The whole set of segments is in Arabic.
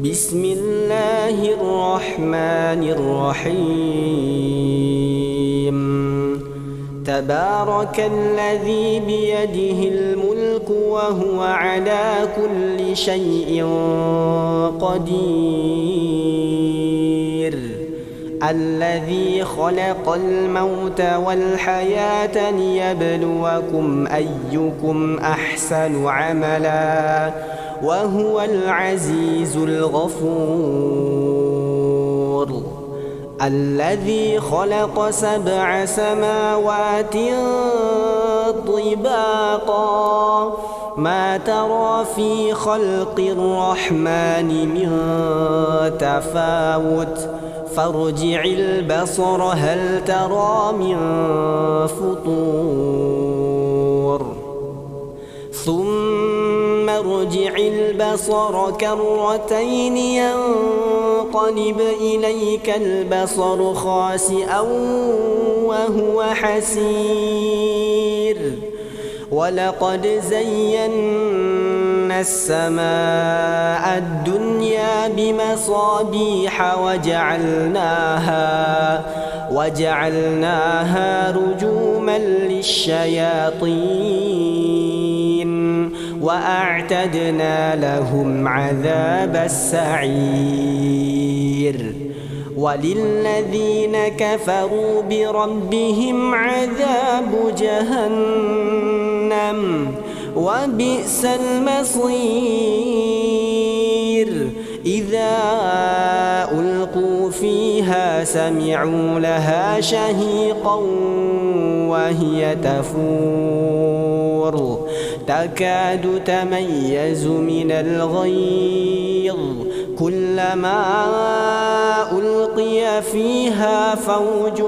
بسم الله الرحمن الرحيم. تبارك الذي بيده الملك وهو على كل شيء قدير. الذي خلق الموت والحياة ليبلوكم أيكم أحسن عملا وهو العزيز الغفور. الذي خلق 7 سماوات طباقا ما ترى في خلق الرحمن من تفاوت فارجع البصر هل ترى من فطور ثم ارجع البصر كرتين ينقلب إليك البصر خاسئا وهو حسير. ولقد زينا السماء الدنيا بمصابيح وجعلناها رجوما للشياطين وأعتدنا لهم عذاب السعير. وللذين كفروا بربهم عذاب جهنم وبئس المصير. إذا ألقوا فيها سمعوا لها شهيقا وهي تفور تكاد تميز من الغيظ كلما ألقي فيها فوج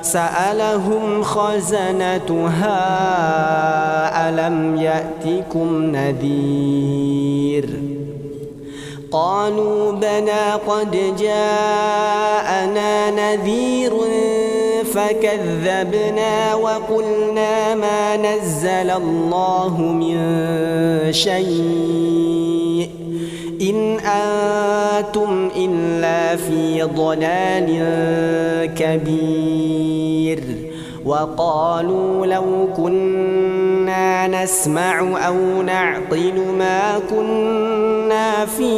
سألهم خزنتها ألم يأتكم نذير؟ قالوا بلى قد جاءنا نذير فكذبنا وقلنا ما نزل الله من شيء إن أنتم إلا في ضلال كبير. وقالوا لو كنا نسمع أو نعقل ما كنا في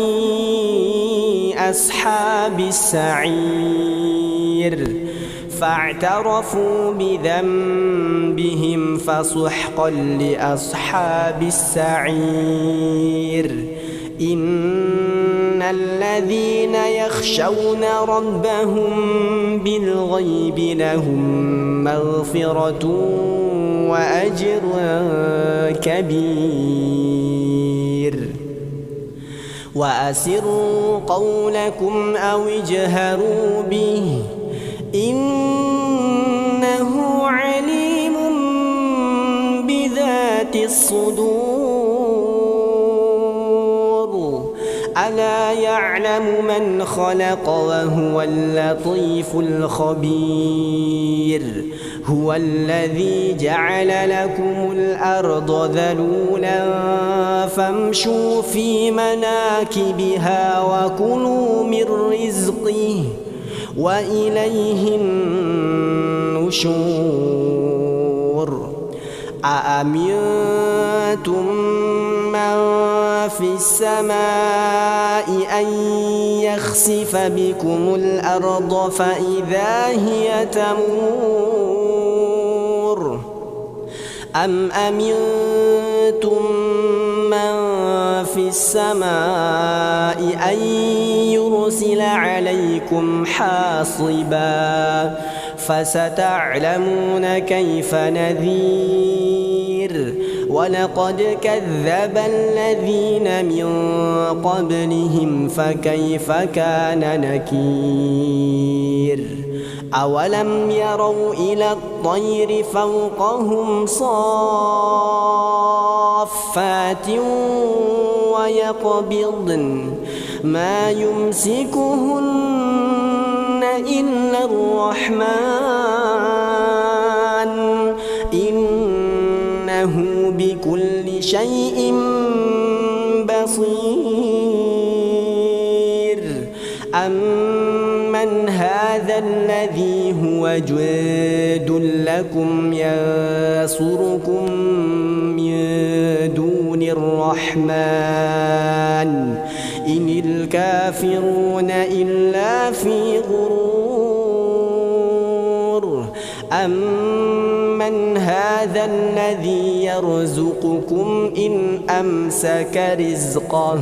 أصحاب السعير. فاعترفوا بذنبهم فسحقا لأصحاب السعير. إن الذين يخشون ربهم بالغيب لهم مغفرة وأجر كبير. وأسروا قولكم أو اجهروا به إنه عليم بذات الصدور. ألا يعلم من خلق وهو اللطيف الخبير. هو الذي جعل لكم الأرض ذلولا فامشوا في مناكبها وكلوا من رزقه وإليه النشور. أأمنتم من في السماء أن يخسف بكم الأرض فإذا هي تمور أم أمنتم من في السماء أن يرسل عليكم حاصبا فستعلمون كيف نذير. ولقد كذب الذين من قبلهم فكيف كان نكير. أولم يروا إلى الطير فوقهم صافات ويقبضن ما يمسكهن إلا الرحمن إنه بكل شيء بصير أمن هذا الذي هو جند لكم ينصركم من دون الرحمن إن الكافرون إلا في غرور أمن هذا الذي يرزقكم إن أمسك رزقه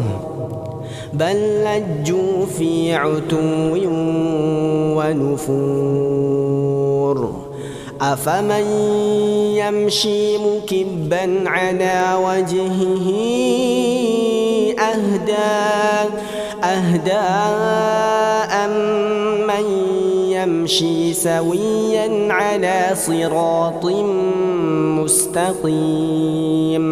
بل لجوا في عتو ونفور أفمن يمشي مكبا على وجهه أهدى أمن يمشي سويا على صراط مستقيم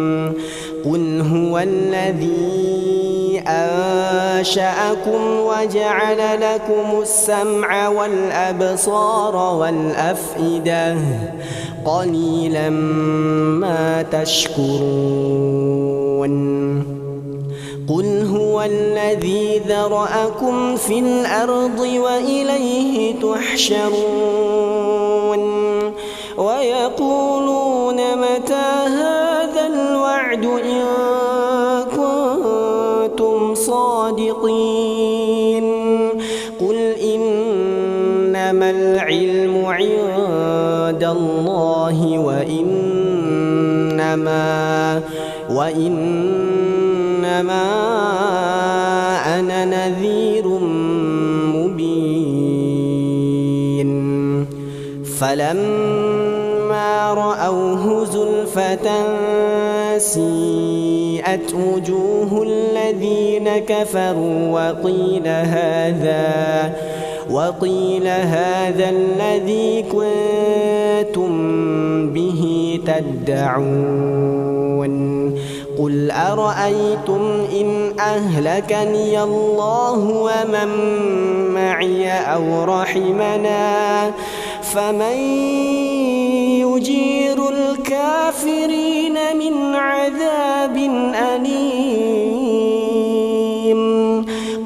قل هو الذي أنشأكم وجعل لكم السمع والأبصار والأفئدة قليلا ما تشكرون قل هو الذي ذرأكم في الأرض وإليه تحشرون ويقولون متى هذا الوعد إن كنتم صادقين قل إنما العلم عند الله وإنما أنا نذير مبين فلما رأوه زلفة سيئت وجوه الذين كفروا وقيل هذا الذي كنتم به تدعون قل أرأيتم إن أهلكني الله ومن معي أو رحمنا فمن يجير الكافرين من عذاب أليم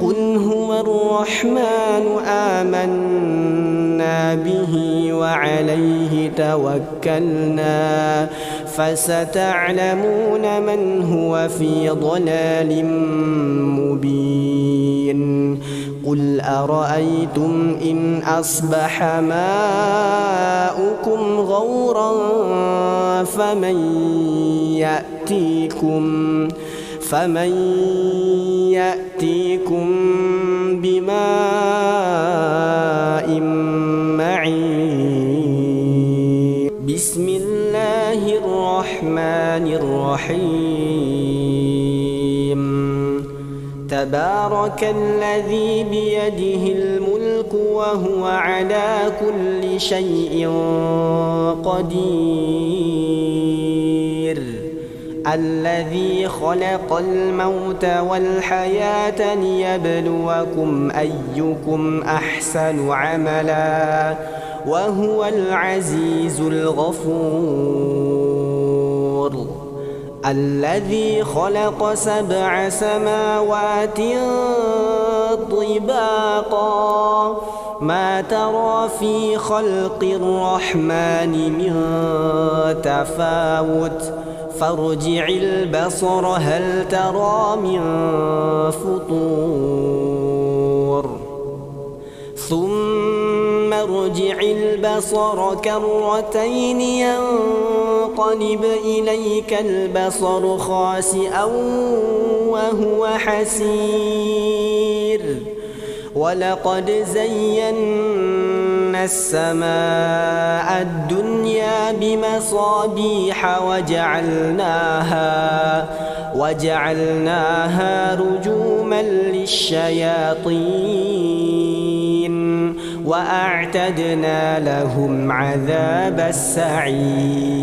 قل هو الرحمن آمنا به وعليه توكلنا فستعلمون من هو في ضلال مبين قل أرأيتم إن أصبح ماؤكم غورا فمن يأتيكم بماء معين بسم الله الرحمن الرحيم تبارك الذي بيده الملك وهو على كل شيء قدير الذي خلق الموت والحياة ليبلوكم أيكم أحسن عملا وهو العزيز الغفور الذي خلق 7 سماوات طباقا ما ترى في خلق الرحمن من تفاوت فارجع البصر هل ترى من فطور ثم ارجع البصر كرتين ينقلب إليك البصر خاسئا وهو حسير ولقد زينا السماء الدنيا بمصابيح وجعلناها رجوما للشياطين وأعتدنا لهم عذاب السعير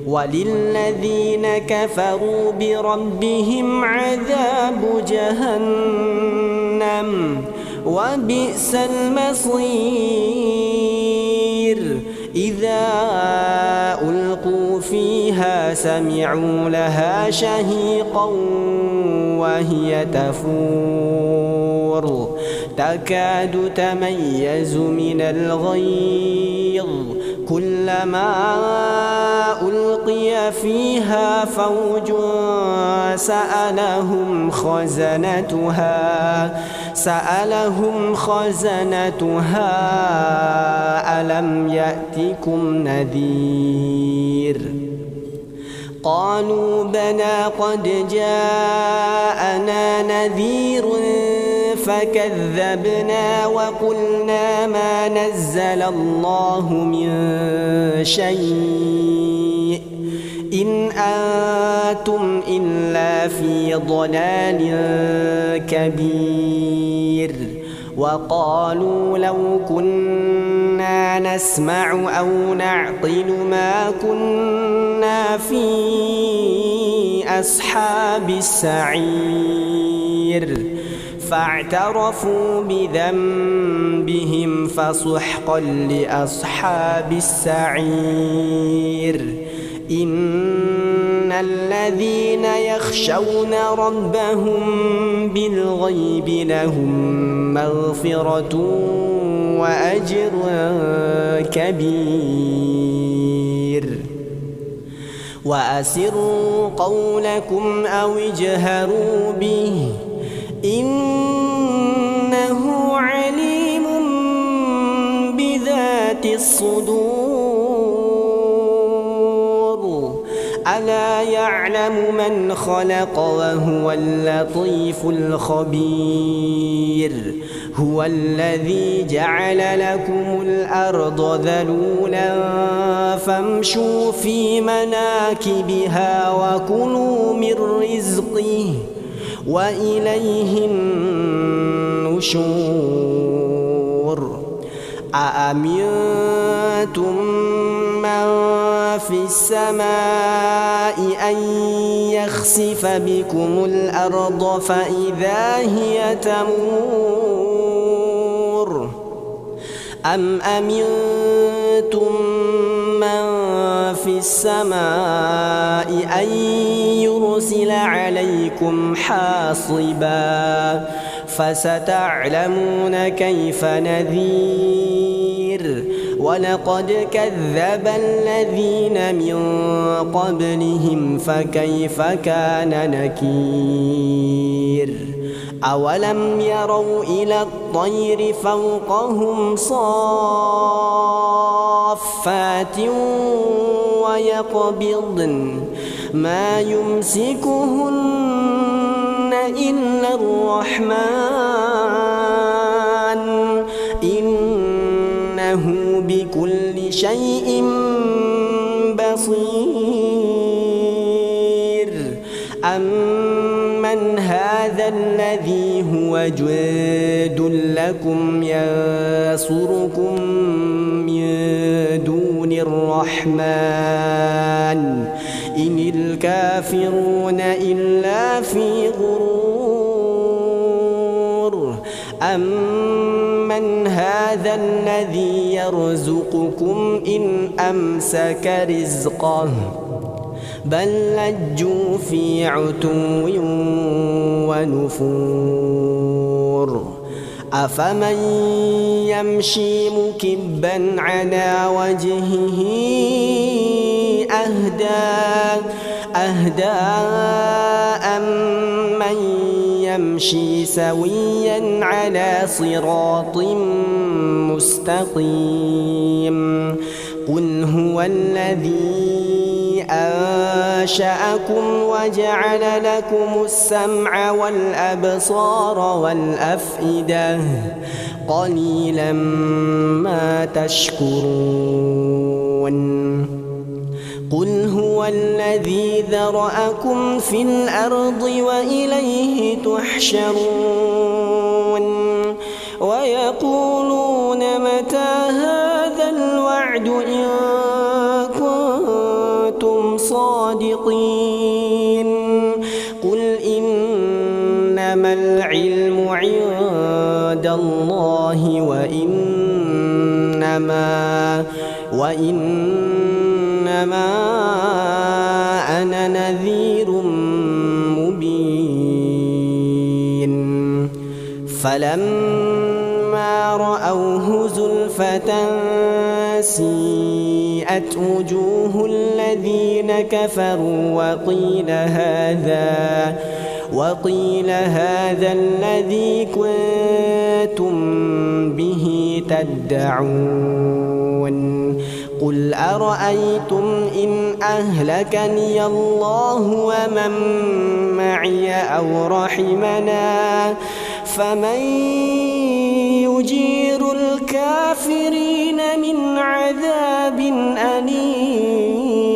وللذين كفروا بربهم عذاب جهنم وبئس المصير إذا ألقوا فيها سمعوا لها شهيقا وهي تفور تكاد تميز من الغيظ كلما ألقي فيها فوج سألهم خزنتها ألم يأتكم نذير قالوا بلى قد جاءنا نذير فكذبنا وقلنا ما نزل الله من شيء إن أنتم إلا في ضلال كبير وقالوا لو كنا نسمع أو نعقل ما كنا في أصحاب السعير فاعترفوا بذنبهم فسحقا لأصحاب السعير إن الذين يخشون ربهم بالغيب لهم مغفرة وأجر كبير وأسروا قولكم أو اجهروا به إنه عليم بذات الصدور ألا يعلم من خلق وهو اللطيف الخبير هو الذي جعل لكم الأرض ذلولا فامشوا في مناكبها وكلوا من رزقه وإليه النشور أأمنتم من في السماء أن يخسف بكم الأرض فإذا هي تمور أم أمنتم من في السماء أن يرسل عليكم حاصبا فستعلمون كيف نذير ولقد كذب الذين من قبلهم فكيف كان نكير أولم يروا إلى الطير فوقهم صافات ويقبضن ما يمسكهن إلا الرحمن إنه بكل شيء بصير أمن هذا الذي هو جند لكم ينصركم من دون الرحمن إن الكافرون إلا في غرور أمن هذا الذي يرزقكم إن أمسك رزقه بل لجوا في عتو ونفور أفمن يمشي مكبا على وجهه أهدى أمن يمشي سويا على صراط مستقيم قل هو الذي أنشأكم وجعل لكم السمع والأبصار والأفئدة قليلا ما تشكرون قل هو الذي ذرأكم في الأرض وإليه تحشرون ويقولون متى هذا الوعد إن كنتم صادقين قل إنما العلم عند الله وإنما أنا نذير مبين فلما رأوه زلفة سيئت وجوه الذين كفروا وقيل هذا الذي كنتم به تدعون قل أرأيتم إن أهلكني الله ومن معي أو رحمنا فمن يجير الكافرين من عذاب أليم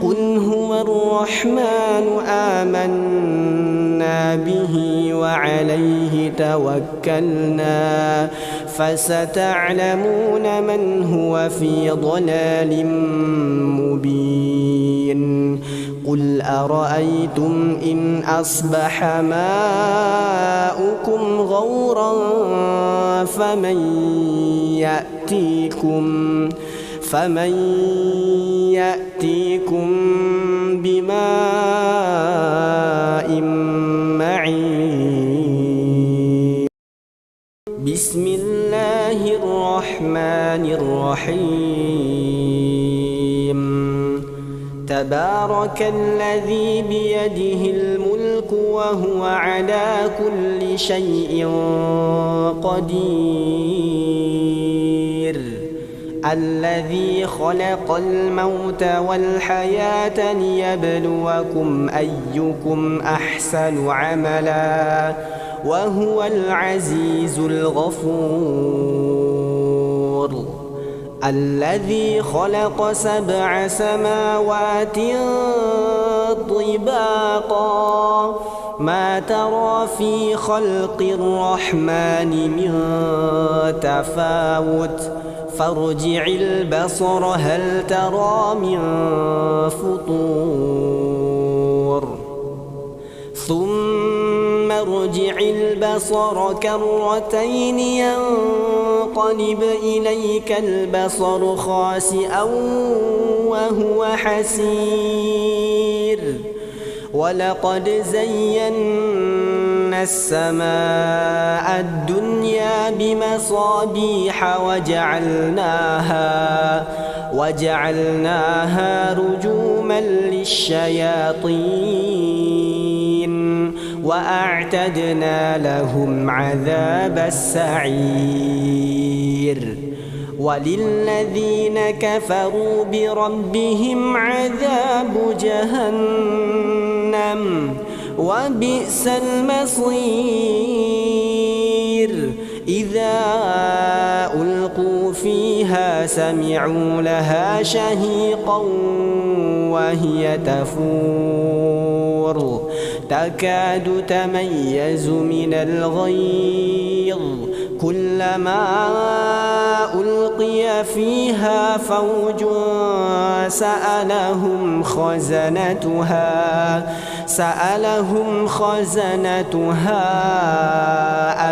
قل هو الرحمن آمنا به وعليه توكلنا فستعلمون من هو في ضلال مبين قل أرأيتم إن أصبح ماؤكم غورا فمن يأتيكم بماء معين بسم الله الرحمن الرحيم تبارك الذي بيده الملك وهو على كل شيء قدير الذي خلق الموت والحياة ليبلوكم أيكم أحسن عملا وهو العزيز الغفور الذي خلق 7 سماوات طباقا ما ترى في خلق الرحمن من تفاوت فارجع البصر هل ترى من فطور ثم ارجع البصر كرتين ينقلب إليك البصر خاسئا وهو حسير ولقد زينا السماء الدنيا بمصابيح وجعلناها رجوما للشياطين وأعتدنا لهم عذاب السعير وللذين كفروا بربهم عذاب جهنم وبئس المصير إذا ألقوا فيها سمعوا لها شهيقا وهي تفور تكاد تميز من الغيظ كلما ألقي فيها فوج سألهم خزنتها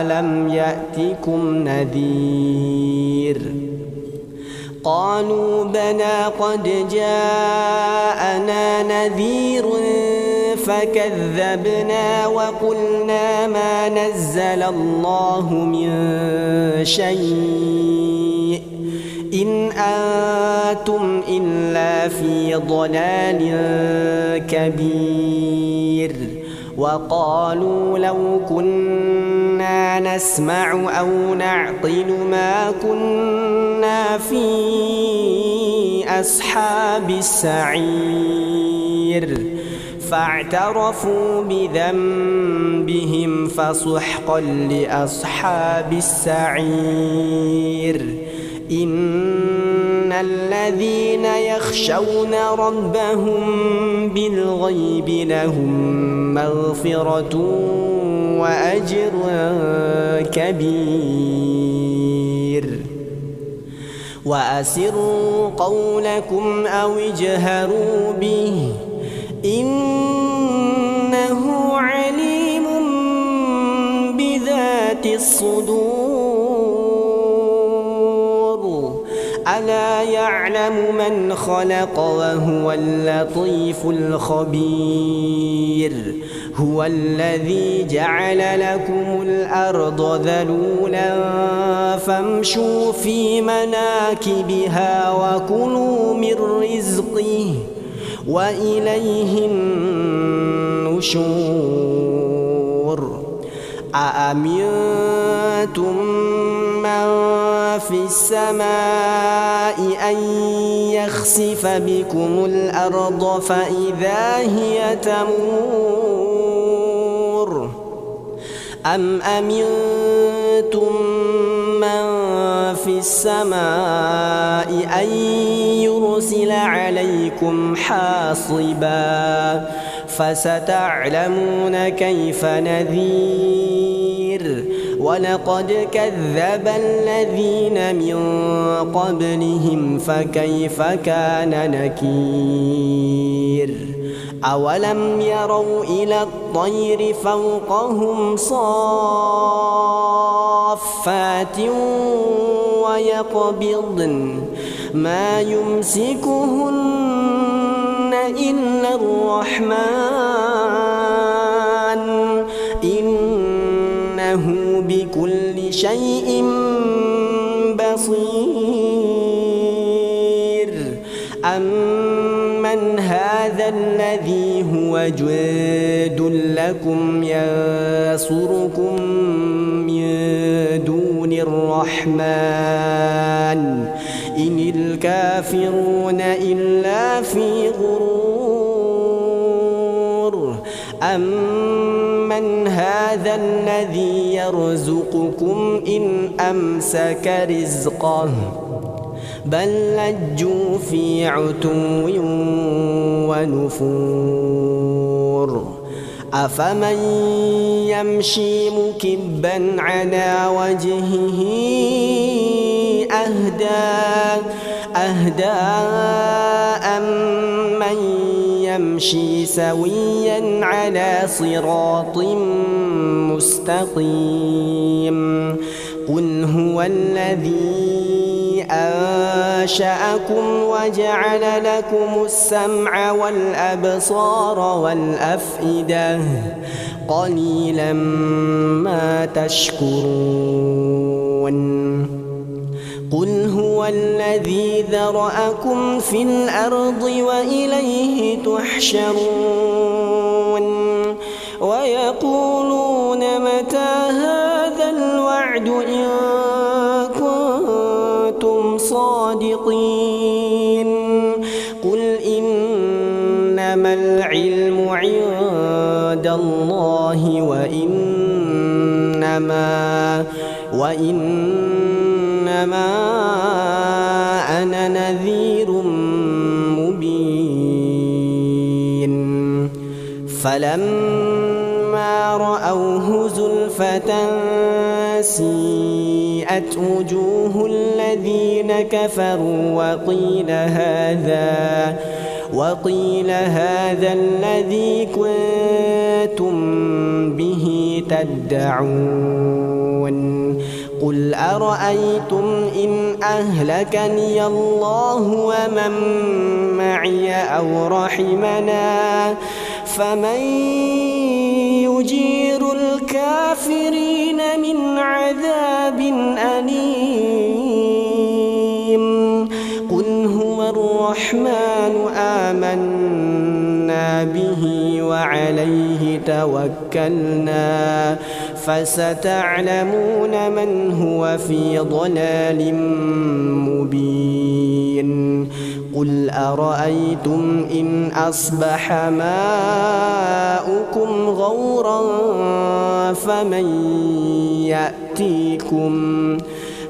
ألم يأتكم نذير قالوا بلى قد جاءنا نذير فكذبنا وقلنا ما نزل الله من شيء إن أنتم إلا في ضلال كبير وقالوا لو كنا نسمع أو نعقل ما كنا في أصحاب السعير فاعترفوا بذنبهم فسحقا لأصحاب السعير إن الذين يخشون ربهم بالغيب لهم مغفرة وأجر كبير وأسروا قولكم أو اجهروا به إنه عليم بذات الصدور من خلق وهو اللطيف الخبير هو الذي جعل لكم الأرض ذلولا فامشوا في مناكبها وكلوا من رزقه وإليه النشور أأمنتم من في السماء أن يخسف بكم الأرض فإذا هي تمور أم أمنتم من في السماء أن يرسل عليكم حاصبا فستعلمون كيف نذير ولقد كذب الذين من قبلهم فكيف كان نكير أولم يروا إلى الطير فوقهم صافات ويقبضن ما يمسكهن إلا الرحمن إنه بكل شيء بصير أمن هذا الذي هو جند لكم ينصركم من دون الرحمن إن الكافرون إلا في غرور أمن هذا الذي يرزقكم إن أمسك رزقه بل لجوا في عتو ونفور أفمن يمشي مكبا على وجهه أهدى أمن يمشي سويا على صراط مستقيم قل هو الذي أنشأكم وجعل لكم السمع والأبصار والأفئدة قليلا ما تشكرون قل هو الذي ذرأكم في الأرض وإليه تحشرون ويقولون متى هذا الوعد إن كنتم صادقين قل إنما العلم عند الله وإنما أنا نذير مبين فلما رأوه زلفة سيئت وجوه الذين كفروا وقيل هذا الذي كنتم به تدعون قل أرأيتم إن أهلكني الله ومن معي أو رحمنا فمن يجير الكافرين من عذاب أليم قل هو الرحمن آمنا به وعليه توكلنا فستعلمون من هو في ضلال مبين قل أرأيتم إن أصبح ماؤكم غورا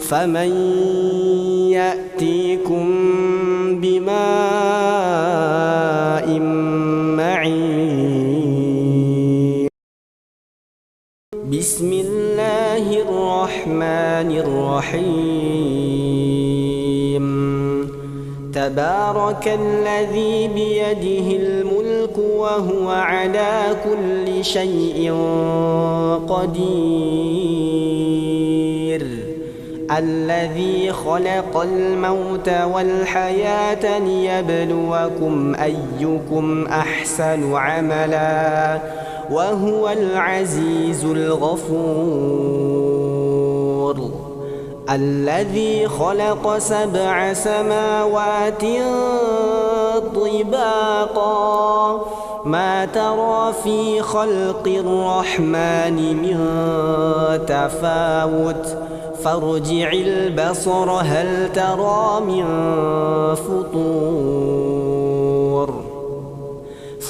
فمن يأتيكم بماء معين بسم الله الرحمن الرحيم تبارك الذي بيده الملك وهو على كل شيء قدير الذي خلق الموت والحياة ليبلوكم أيكم أحسن عملا وهو العزيز الغفور. الذي خلق 7 سماوات طباقا ما ترى في خلق الرحمن من تفاوت فارجع البصر هل ترى من فطور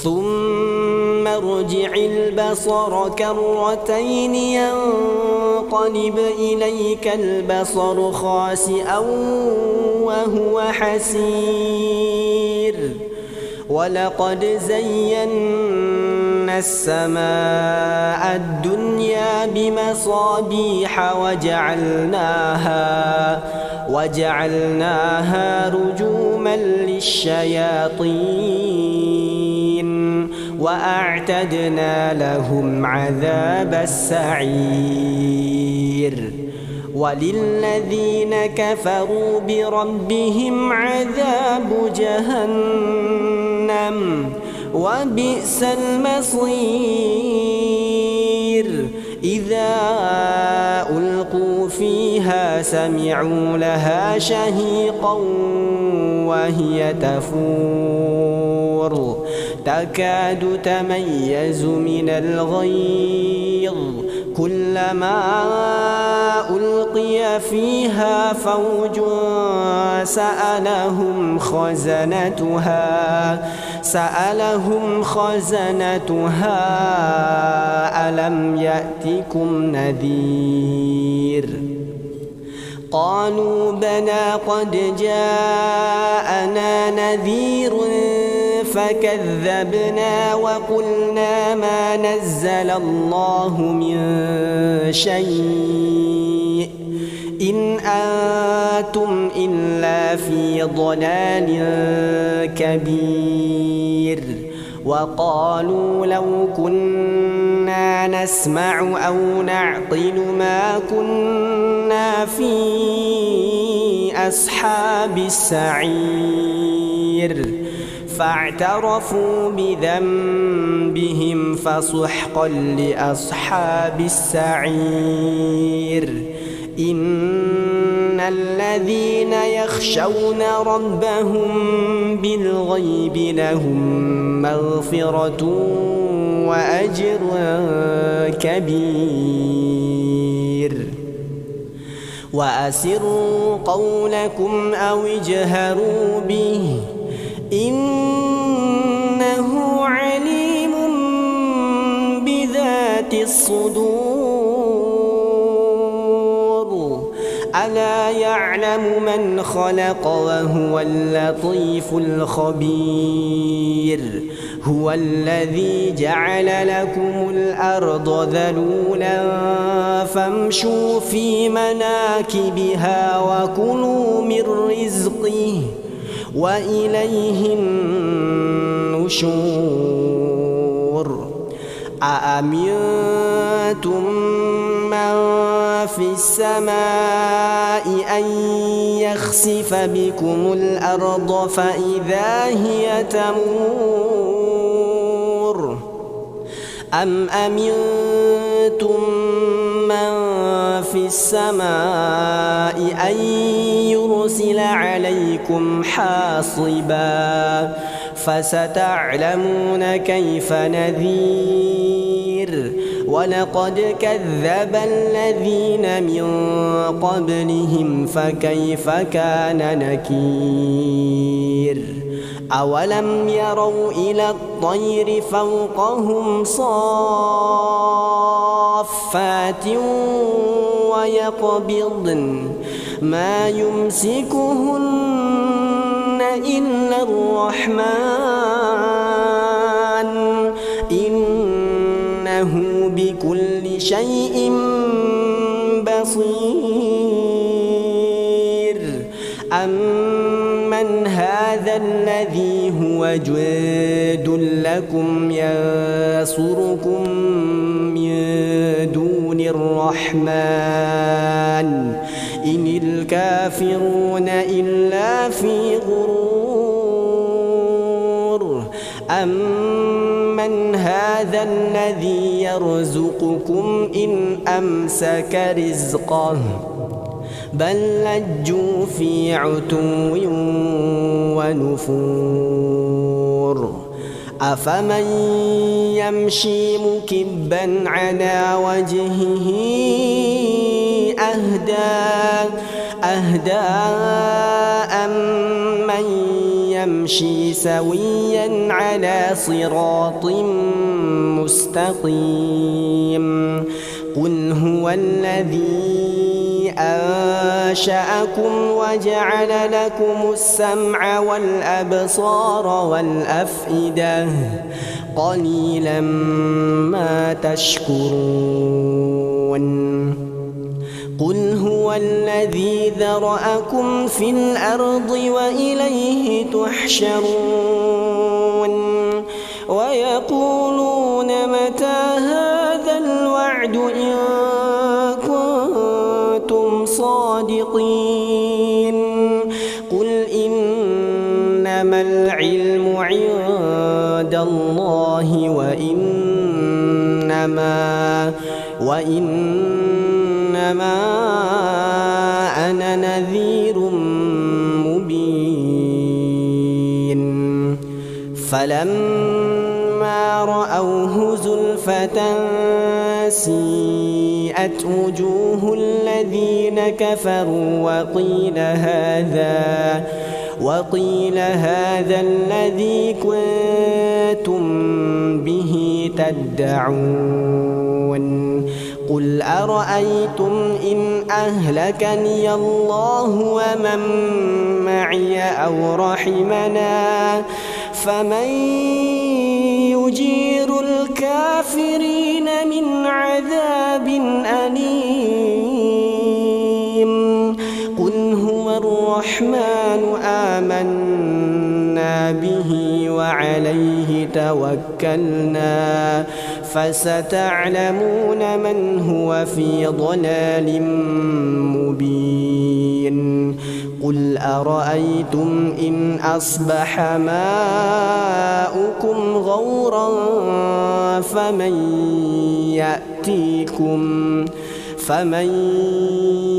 ثم ارجع البصر كرتين ينقلب إليك البصر خاسئا وهو حسير ولقد زينا السماء الدنيا بمصابيح وجعلناها رجوما للشياطين وأعتدنا لهم عذاب السعير. وللذين كفروا بربهم عذاب جهنم وبئس المصير. إذا ألقوا فيها سمعوا لها شهيقا وهي تفور تكاد تميز من الغيظ كلما ألقي فيها فوج سألهم خزنتها ألم يأتكم نذير قالوا بلى قد جاءنا نذير فكذبنا وقلنا ما نزل الله من شيء إن أنتم إلا في ضلال كبير. وقالوا لو كنا نسمع أو نعقل ما كنا في أصحاب السعير فاعترفوا بذنبهم فسحقا لأصحاب السعير. إن الذين يخشون ربهم بالغيب لهم مغفرة وأجر كبير. وأسروا قولكم أو اجهروا به إنه عليم بذات الصدور. ألا يعلم من خلق وهو اللطيف الخبير. هو الذي جعل لكم الأرض ذلولا فامشوا في مناكبها وكلوا من رزقه وإليه النشور. أأمنتم من في السماء أن يخسف بكم الأرض فإذا هي تمور أم أمنتم من في السماء أن يرسل عليكم حاصبا فستعلمون كيف نذير. ولقد كذب الذين من قبلهم فكيف كان نكير. أولم يروا إلى الطير فوقهم صافات ويقبضن ما يمسكهن إلا الرحمن إنه بكل شيء بصير. أمن هذا الذي هو جند لكم ينصركم من دون الرحمن إن الكافرون إلا في غرور أمن هذا الذي يرزقكم إن أمسك رزقه بل لجوا في عتو ونفور أفمن يمشي مكبا على وجهه أهدى أمن يمشي سويا على صراط مستقيم قل هو الذي أنشأكم وجعل لكم السمع والأبصار والأفئدة قليلا ما تشكرون قل هو الذي ذرأكم في الأرض وإليه تحشرون ويقولون متى هذا الوعد إن كنتم صادقين قل إنما العلم عند الله وإنما أنا نذير مبين فلما رأوه زلفة سيئت وجوه الذين كفروا وقيل هذا الذي كنتم به تدعون قل أرأيتم إن أهلكني الله ومن معي أو رحمنا فمن يجير الكافرين من عذاب أليم قل هو الرحمن آمنا به وعليه توكلنا فستعلمون من هو في ضلال مبين قل أرأيتم إن أصبح ماؤكم غورا فمن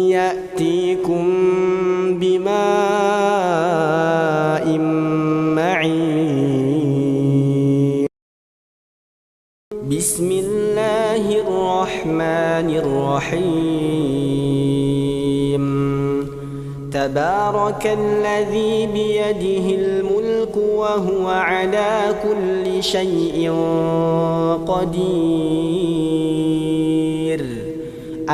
يأتيكم بماء معين بسم الله الرحمن الرحيم تبارك الذي بيده الملك وهو على كل شيء قدير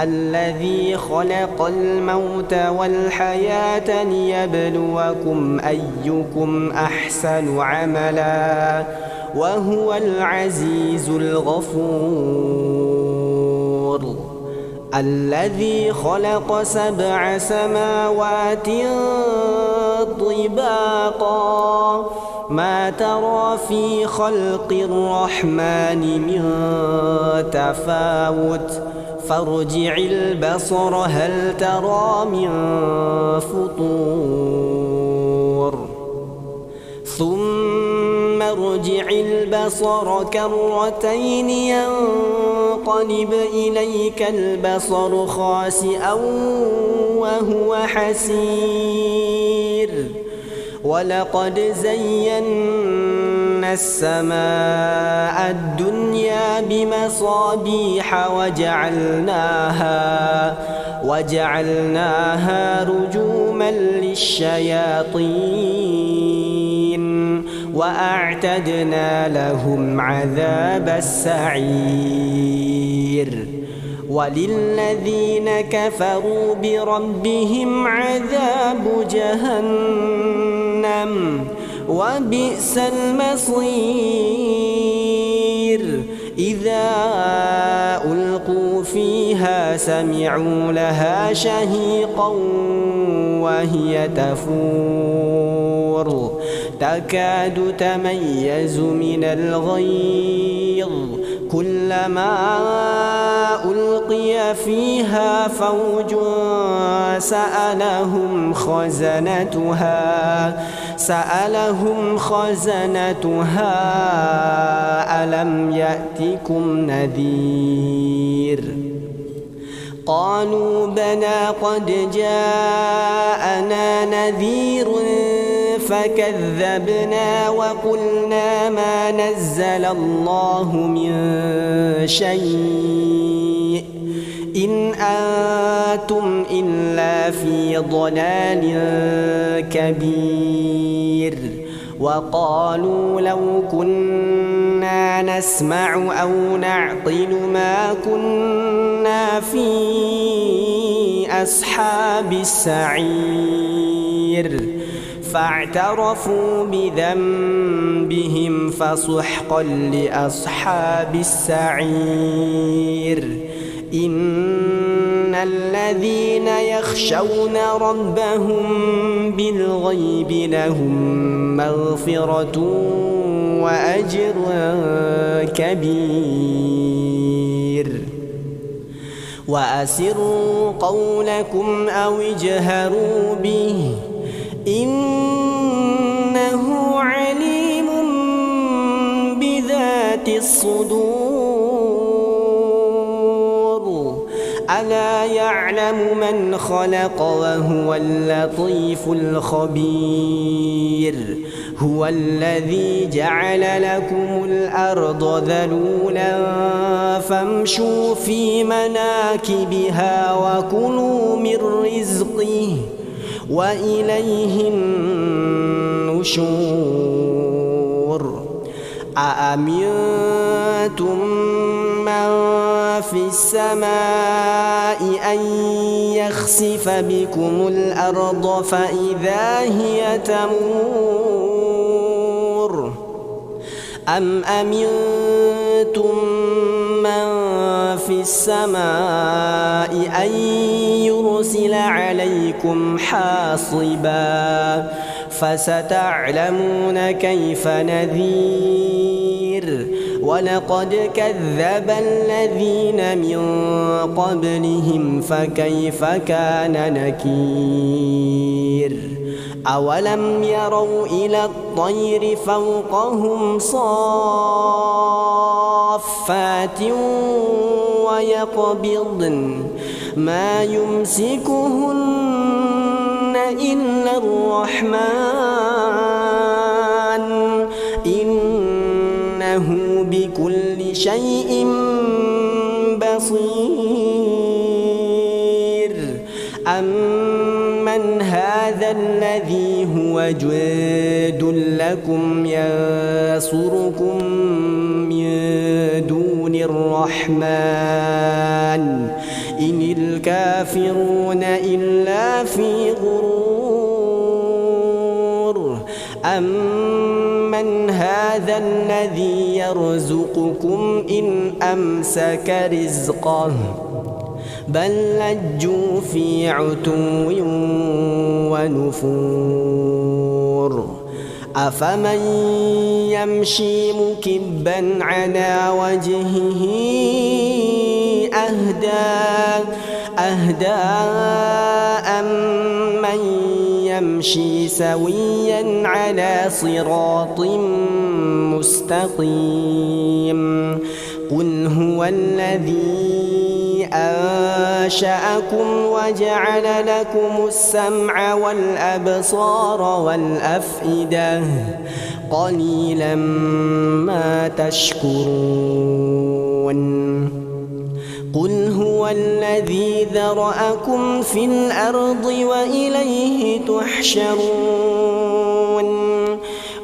الذي خلق الموت والحياة ليبلوكم أيكم أحسن عملا وهو العزيز الغفور الذي خلق 7 سماوات طباقا ما ترى في خلق الرحمن من تفاوت فارجع البصر هل ترى من فطور ثم ارجع البصر كرتين ينقلب إليك البصر خاسئا وهو حسير ولقد زينا السماء الدنيا بمصابيح وجعلناها رجوما للشياطين وأعتدنا لهم عذاب السعير وللذين كفروا بربهم عذاب جهنم وبئس المصير إذا ألقوا فيها سمعوا لها شهيقا وهي تفور تكاد تميز من الغيظ كلما ألقي فيها فوج سألهم خزنتها ألم يأتكم نذير قالوا بلى قد جاءنا نذير فكذبنا وقلنا ما نزل الله من شيء إن أنتم إلا في ضلال كبير وقالوا لو كنا نسمع أو نعقل ما كنا في أصحاب السعير فاعترفوا بذنبهم فسحقا لأصحاب السعير إن الذين يخشون ربهم بالغيب لهم مغفرة وأجر كبير وأسروا قولكم أو اجهروا به إنه عليم بذات الصدور ألا يعلم من خلق وهو اللطيف الخبير هو الذي جعل لكم الأرض ذلولا فامشوا في مناكبها وكلوا من رزقه وإليه النشور أأمنتم من في السماء أن يخسف بكم الأرض فإذا هي تمور أم أمنتم من في السماء أن يرسل عليكم حاصبا فستعلمون كيف نذير ولقد كذب الذين من قبلهم فكيف كان نكير أولم يروا إلى الطير فوقهم صافات ويقبضن ما يمسكهن إلا الرحمن إنه بكل شيء بصير أمن هذا الذي هو جند لكم ينصركم من دون الرحمن إن الكافرون إلا في غرور أمن هذا الذي يرزقكم إن أمسك رزقه بل لجوا في عتو ونفور أفمن يمشي مكبا على وجهه أهدى أمن يمشي سويا على صراط مستقيم قل هو الذي أنشأكم وجعل لكم السمع والأبصار والأفئدة قليلا ما تشكرون قل هو الذي ذرأكم في الأرض وإليه تحشرون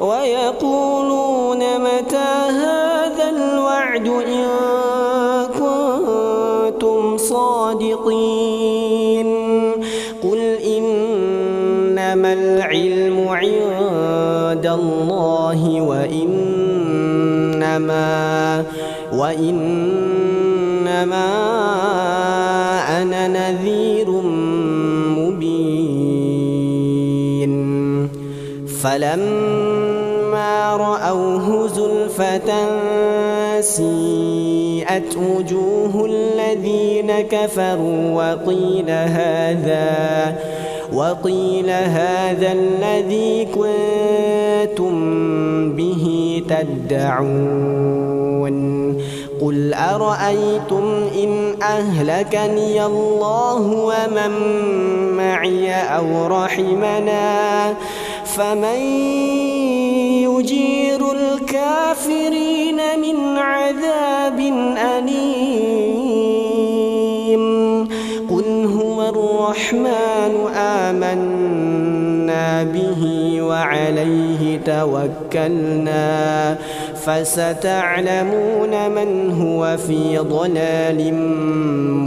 ويقولون متى هذا الوعد إن كنتم صادقين قل إنما العلم عند الله وإنما أنا نذير مبين فلما رأوه زلفة سيئت وجوه الذين كفروا وقيل هذا الذي كنتم به تدعون قل أرأيتم إن أهلكني الله ومن معي أو رحمنا فمن يجير الكافرين من عذاب أليم قل هو الرحمن آمنا به وعليه توكلنا فستعلمون من هو في ضلال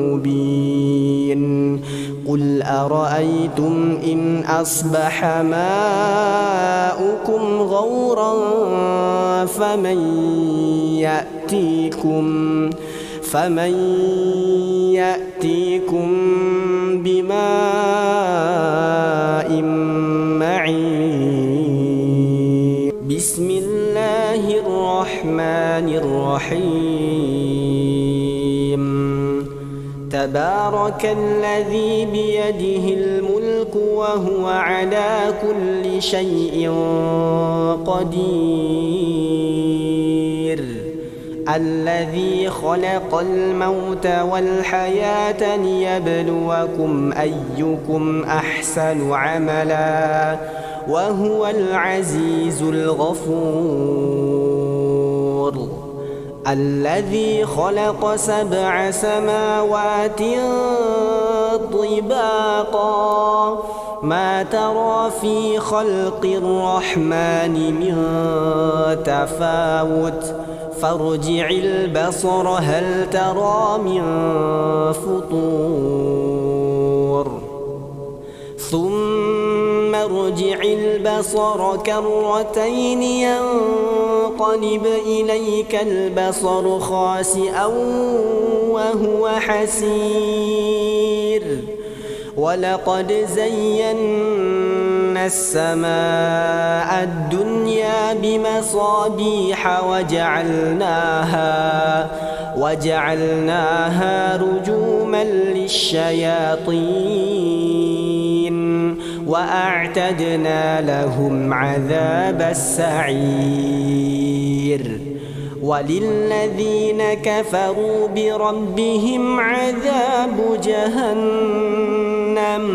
مبين قل أرأيتم إن أصبح ماؤكم غورا فمن يأتيكم بماء معين بسم الله الرحمن الرحيم تبارك الذي بيده الملك وهو على كل شيء قدير الذي خلق الموت والحياة ليبلوكم أيكم أحسن عملا وهو العزيز الغفور الذي خلق 7 سماوات طباقا ما ترى في خلق الرحمن من تفاوت فارجع البصر هل ترى من فطور ثم ارجع البصر كرتين ينقلب إليك البصر خاسئا وهو حسير ولقد زينا السماء الدنيا بمصابيح وجعلناها رجوما للشياطين وأعتدنا لهم عذاب السعير وللذين كفروا بربهم عذاب جهنم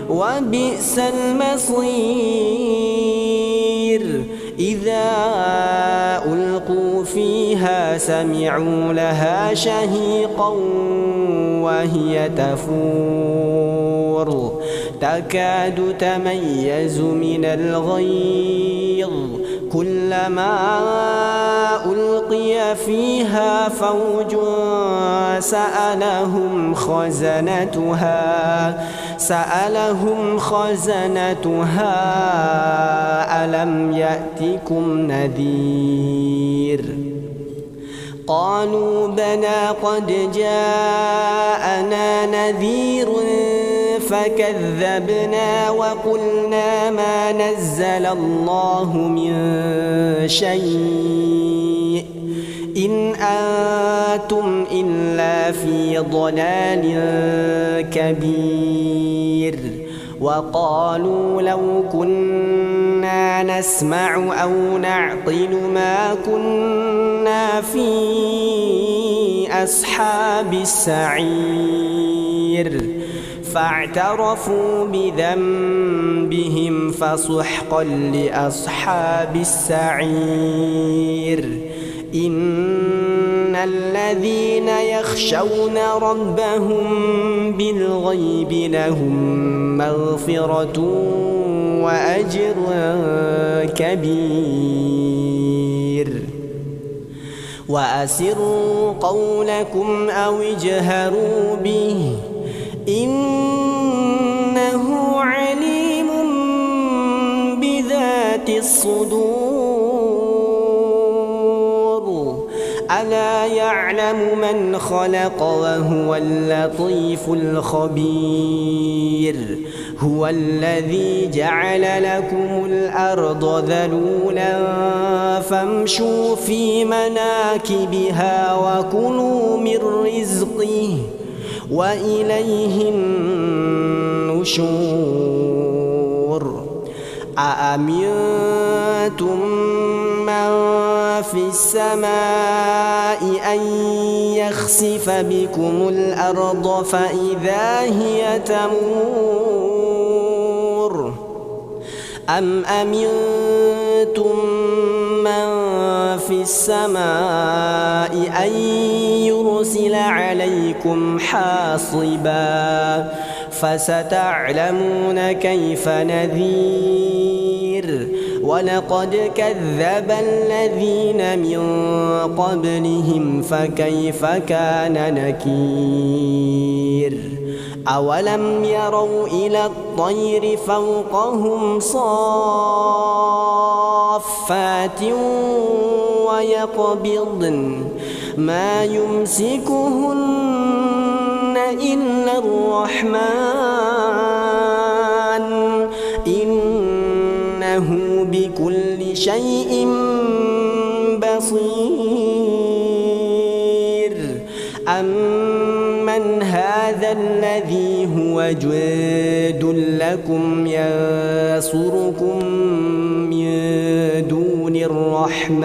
وبئس المصير إذا ألقوا فيها سمعوا لها شهيقا وهي تفور تكاد تميز من الغيظ كلما ألقي فيها فوج سألهم خزنتها ألم يأتكم نذير قالوا بلى قد جاءنا نذير فكذبنا وقلنا ما نزل الله من شيء إن أنتم إلا في ضلال كبير وقالوا لو كنا نسمع أو نعقل ما كنا في أصحاب السعير فاعترفوا بذنبهم فسحقا لأصحاب السعير إن الذين يخشون ربهم بالغيب لهم مغفرة وأجر كبير وأسروا قولكم أو اجهروا به إنه عليم بذات الصدور ألا يعلم من خلق وهو اللطيف الخبير هو الذي جعل لكم الأرض ذلولا فامشوا في مناكبها وكلوا من رزقه وإليه النشور أأمنتم من في السماء أن يخسف بكم الأرض فإذا هي تمور أم أمنتم من في السماء أن يرسل عليكم حاصبا فستعلمون كيف نذير ولقد كذب الذين من قبلهم فكيف كان نكير أولم يروا إلى الطير فوقهم صافات ويقبضن ما يمسكهن إلا الرحمن إنه بكل شيء بصير أمن هذا الذي هو جند لكم ينصركم من دون الرحمن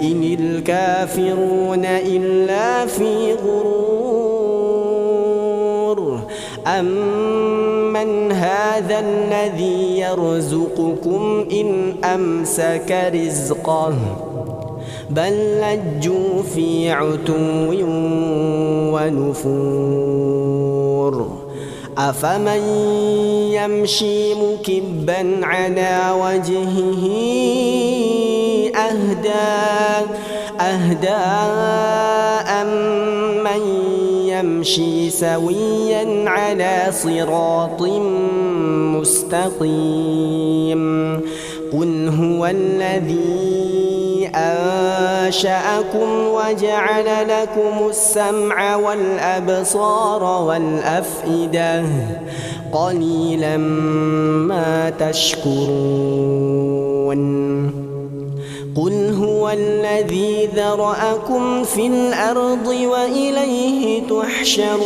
إن الكافرون إلا في غرور أمن هذا الذي يرزقكم إن أمسك رزقه بل لجوا في عتو ونفور أفمن يمشي مكبا على وجهه أهدى أمن يمشي سويا على صراط مستقيم قل هو الذي أنشأكم وجعل لكم السمع والأبصار والأفئدة قليلا ما تشكرون قل هو الذي ذرأكم في الأرض وإليه تحشرون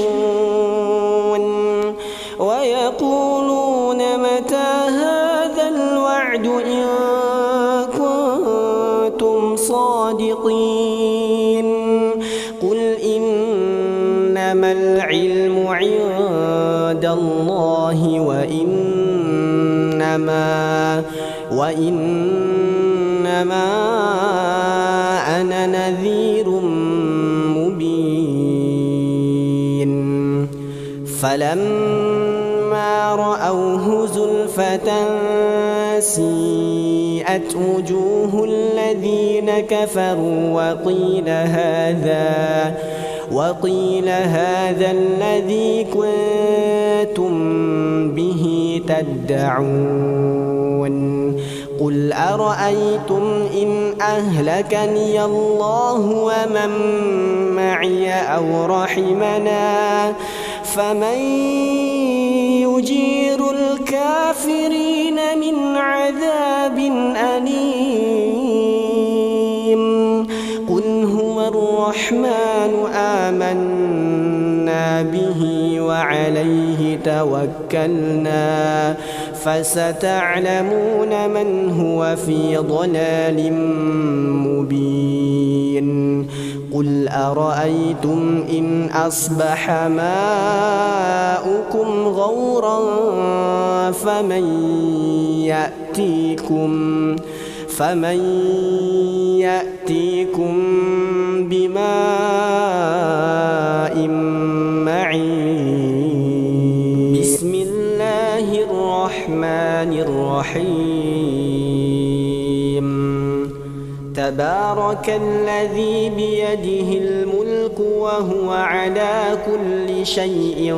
ويقولون متى هذا الوعد إن كنتم صادقين قل إنما العلم عند الله وإنما أنا نذير مبين فلما رأوه زلفة سيئت وجوه الذين كفروا وقيل هذا الذي كنتم به تدعون قل أرأيتم إن أهلكني الله ومن معي أو رحمنا فمن يجير الكافرين من عذاب أليم قل هو الرحمن آمنا به وعليه توكلنا فستعلمون من هو في ضلال مبين قل أرأيتم إن أصبح ماؤكم غورا فمن يأتيكم بماء معين بسم الله الرحمن الرحيم تبارك الذي بيده الملك وهو على كل شيء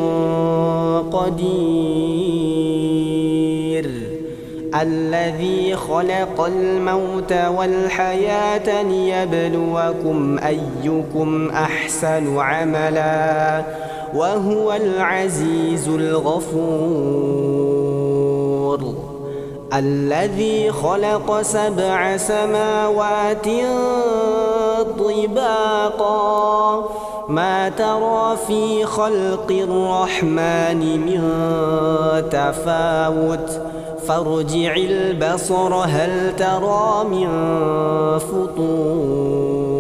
قدير الذي خلق الموت والحياة ليبلوكم أيكم أحسن عملا وهو العزيز الغفور. الذي خلق 7 سماوات طباقا ما ترى في خلق الرحمن من تفاوت فارجع البصر هل ترى من فطور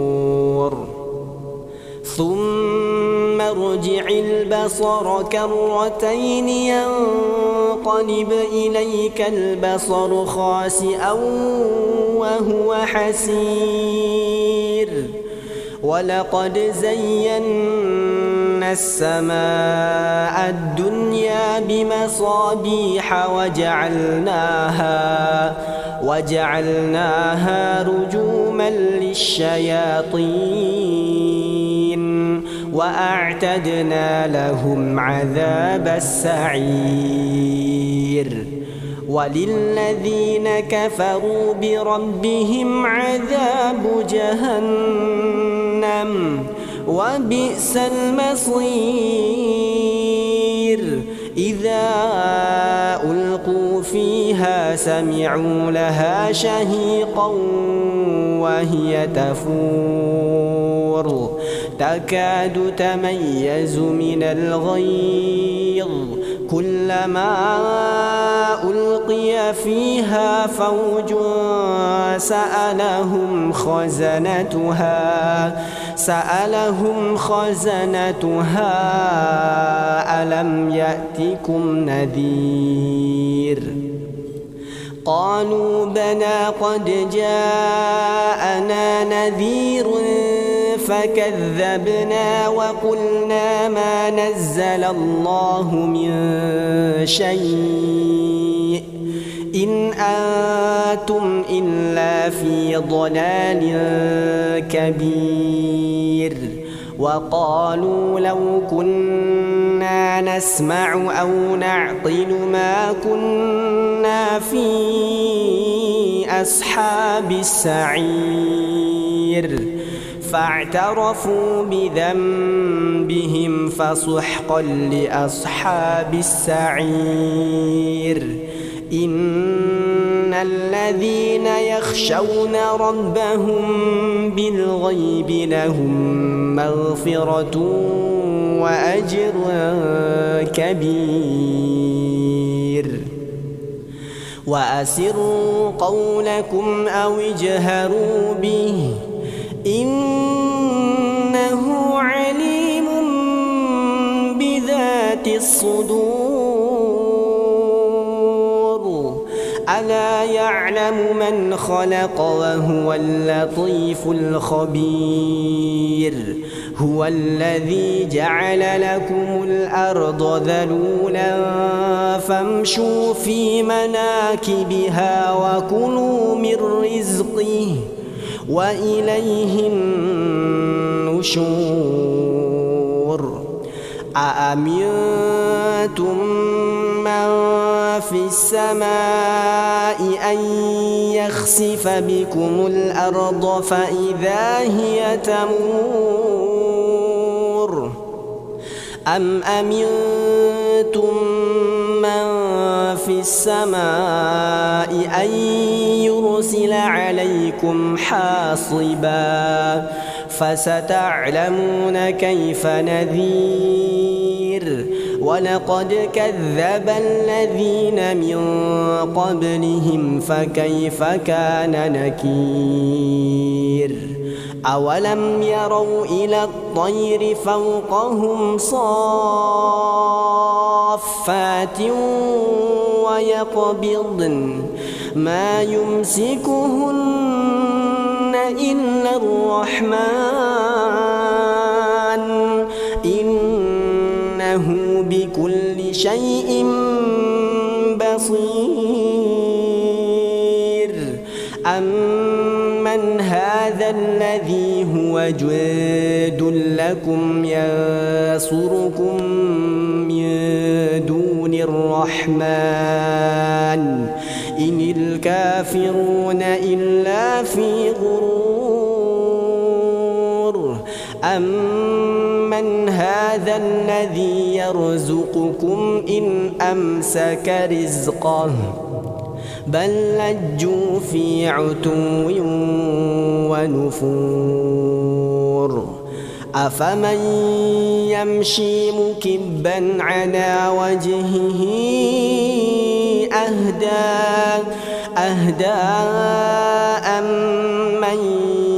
ثم ارجع البصر كرتين ينقلب إليك البصر خاسئا وهو حسير ولقد زينا السماء الدنيا بمصابيح وجعلناها رجوما للشياطين وأعتدنا لهم عذاب السعير. وللذين كفروا بربهم عذاب جهنم وبئس المصير. إذا ألقوا فيها سمعوا لها شهيقا وهي تفور تكاد تميز من الغيظ كلما ألقي فيها فوج سألهم خزنتها ألم يأتكم نذير قالوا بلى قد جاءنا نذير فكذبنا وقلنا ما نزل الله من شيء إن أنتم إلا في ضلال كبير. وقالوا لو كنا نسمع أو نعقل ما كنا في أصحاب السعير فاعترفوا بذنبهم فسحقا لأصحاب السعير. إن الذين يخشون ربهم بالغيب لهم مغفرة وأجر كبير. وأسروا قولكم أو اجهروا به إنه عليم بذات الصدور. ألا يعلم من خلق وهو اللطيف الخبير. هو الذي جعل لكم الأرض ذلولا فامشوا في مناكبها وكلوا من رزقه وإليه النشور. أأمنتم من في السماء أن يخسف بكم الأرض فإذا هي تمور أم أمنتم من في السماء أن يرسل عليكم حاصبا فستعلمون كيف نذير. ولقد كذب الذين من قبلهم فكيف كان نكير. أولم يروا إلى الطير فوقهم صافات ويقبضن ما يمسكهن إلا الرحمن إنه بكل شيء بصير. أمن هذا الذي هو جند لكم ينصركم من دون الرحمن إن الكافرون إلا في غرور أمن هذا الذي يرزقكم إن أمسك رزقه بل لجوا في عتو ونفور أفمن يمشي مكبا على وجهه أهدى أمن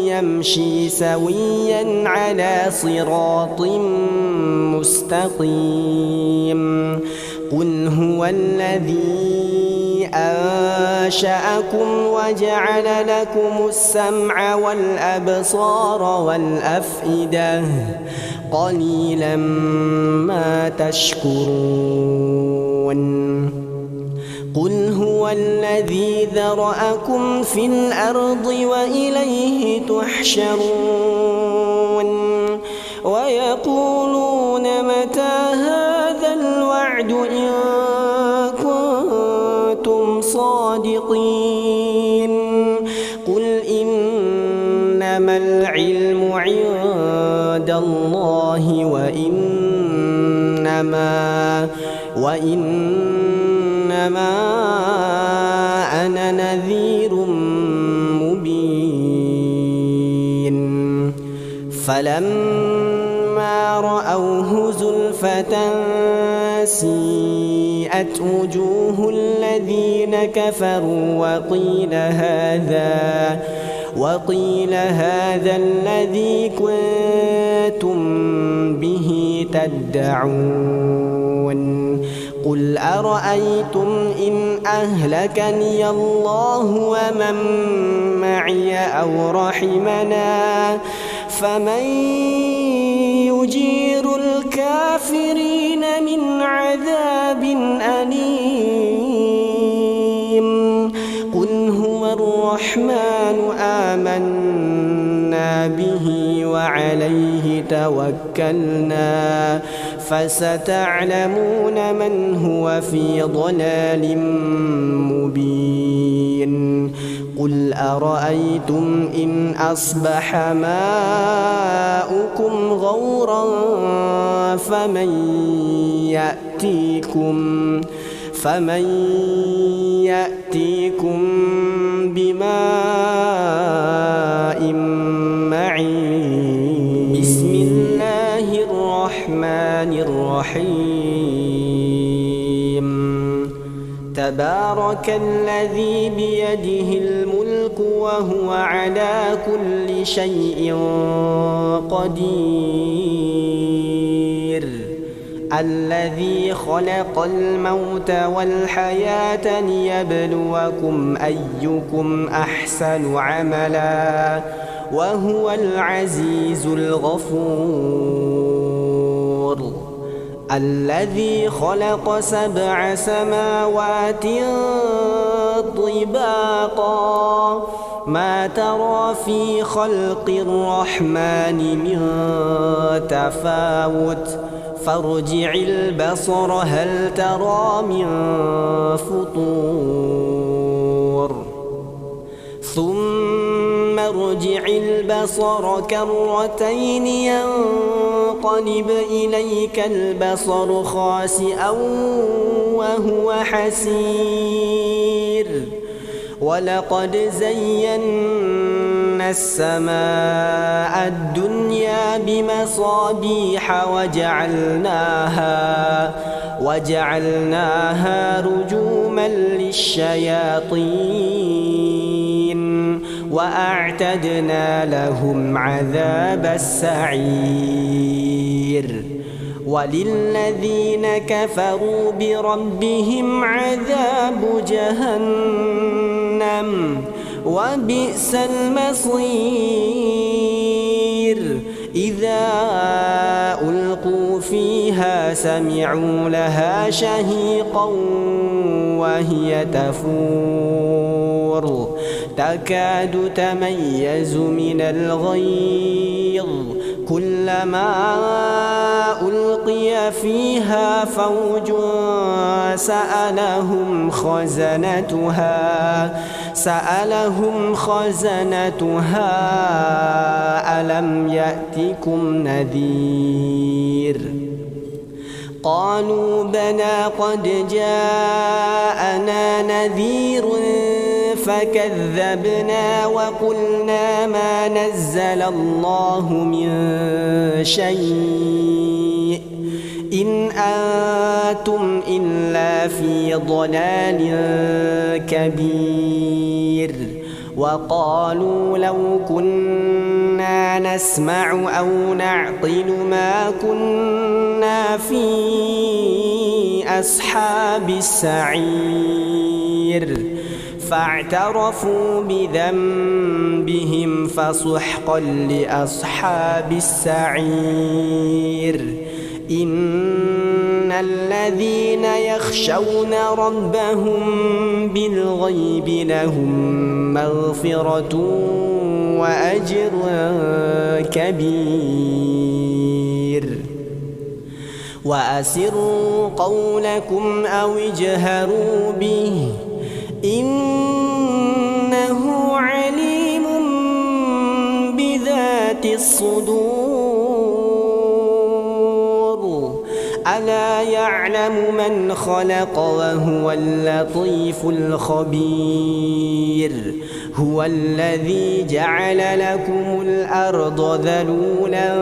يمشي سويا على صراط مستقيم قل هو الذي أنشأكم وجعل لكم السمع والأبصار والأفئدة قليلا ما تشكرون قل هو الذي ذرأكم في الأرض وإليه تحشرون ويقولون متى هذا الوعد إن كنتم صادقين قل إنما العلم عند الله وإنما أنا نذير مبين فلما رأوه زلفة سيئت وجوه الذين كفروا وقيل هذا الذي كنتم به تدعون قل أرأيتم إن أهلكني الله ومن معي أو رحمنا فمن يجير الكافرين من عذاب أليم قل هو الرحمن آمنا به وعليه توكلنا فستعلمون من هو في ضلال مبين قل أرأيتم إن أصبح ماؤكم غورا فمن يأتيكم بماء معين بسم الله الرحمن الرحيم تبارك الذي بيده الملك وهو على كل شيء قدير الذي خلق الموت والحياة ليبلوكم أيكم أحسن عملا وهو العزيز الغفور الذي خلق 7 سماوات طباقا ما ترى في خلق الرحمن من تفاوت فارجع البصر هل ترى من فطور ثم ارجع البصر كرتين ينقلب إليك البصر خاسئا وهو حسير ولقد زينا السماء الدنيا بمصابيح وجعلناها رجوما للشياطين وأعتدنا لهم عذاب السعير وللذين كفروا بربهم عذاب جهنم وبئس المصير إذا ألقوا فيها سمعوا لها شهيقا وهي تفور تكاد تميز من الغيظ كلما ألقي فيها فوج سألهم خزنتها ألم يأتكم نذير قالوا بلى قد جاءنا نذير فكذبنا وقلنا ما نزل الله من شيء إن أنتم إلا في ضلال كبير وقالوا لو كنا نسمع أو نعقل ما كنا في أصحاب السعير فاعترفوا بذنبهم فسحقا لأصحاب السعير إن الذين يخشون ربهم بالغيب لهم مغفرة وأجر كبير وأسروا قولكم أو اجهروا به إنه عليم بذات الصدور ألا يعلم من خلق وهو اللطيف الخبير هو الذي جعل لكم الأرض ذلولا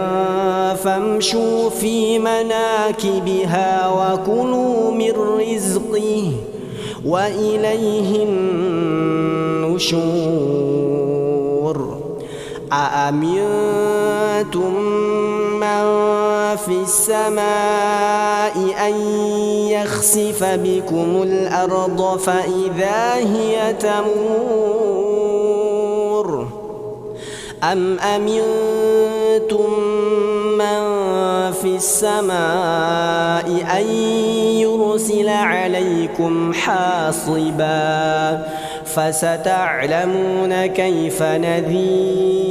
فامشوا في مناكبها وكلوا من رزقه وإليه النشور أأمنتم من في السماء أن يخسف بكم الأرض فإذا هي تمور أم أمنتم من في السماء أن يرسل عليكم حاصبا فستعلمون كيف نذير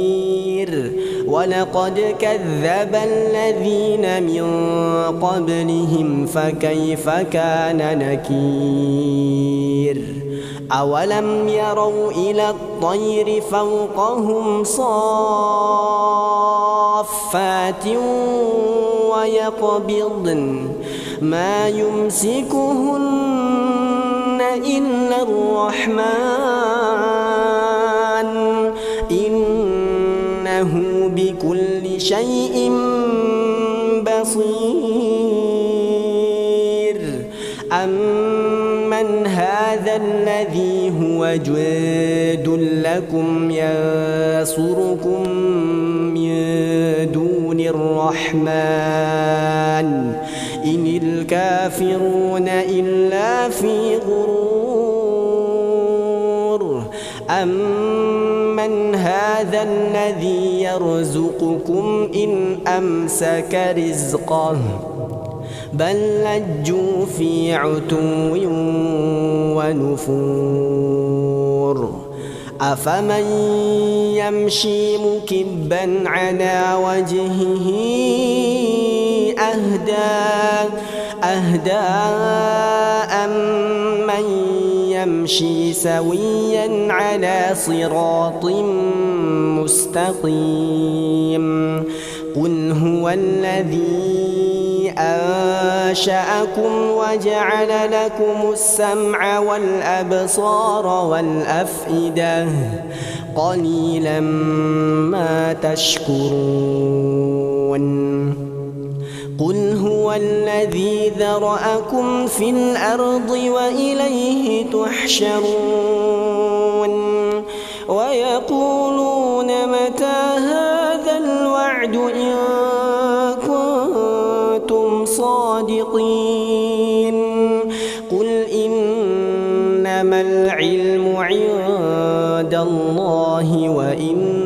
ولقد كذب الذين من قبلهم فكيف كان نكير أولم يروا إلى الطير فوقهم صافات ويقبضن ما يمسكهن إلا الرحمن إنه بكل شيء بصير أمن هذا الذي هو جند لكم ينصركم من دون الرحمن إن الكافرون إلا في غرور أمن هذا الذي يرزقكم إن أمسك رزقه بل لجوا في عتو ونفور أفمن يمشي مكبا على وجهه أهدى أمن يمشي سويا على صراط مستقيم قل هو الذي أنشأكم وجعل لكم السمع والأبصار والأفئدة قليلا ما تشكرون قل هو الذي ذرأكم في الأرض وإليه تحشرون ويقولون متى هذا الوعد إن كنتم صادقين قل إنما العلم عند الله وإنما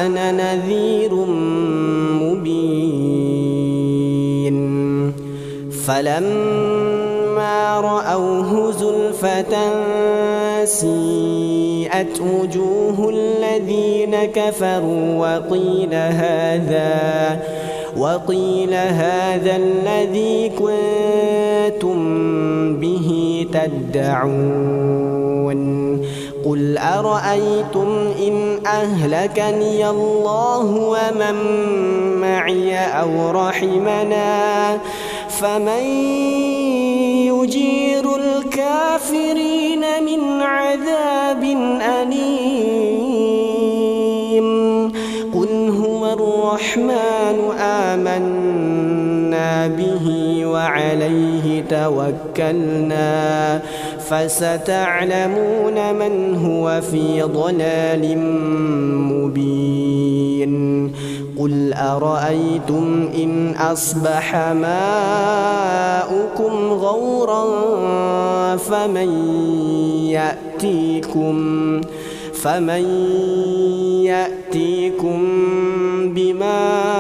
أنا نذير مبين فلما رأوه زلفة سيئت وجوه الذين كفروا وقيل هذا الذي كنتم به تدعون قل أرأيتم إن أهلكني الله ومن معي أو رحمنا فمن يجير الكافرين من عذاب أليم قل هو الرحمن آمنا به وعليه توكلنا فستعلمون من هو في ضلال مبين قل أرأيتم إن أصبح ماؤكم غورا فمن يأتيكم بماء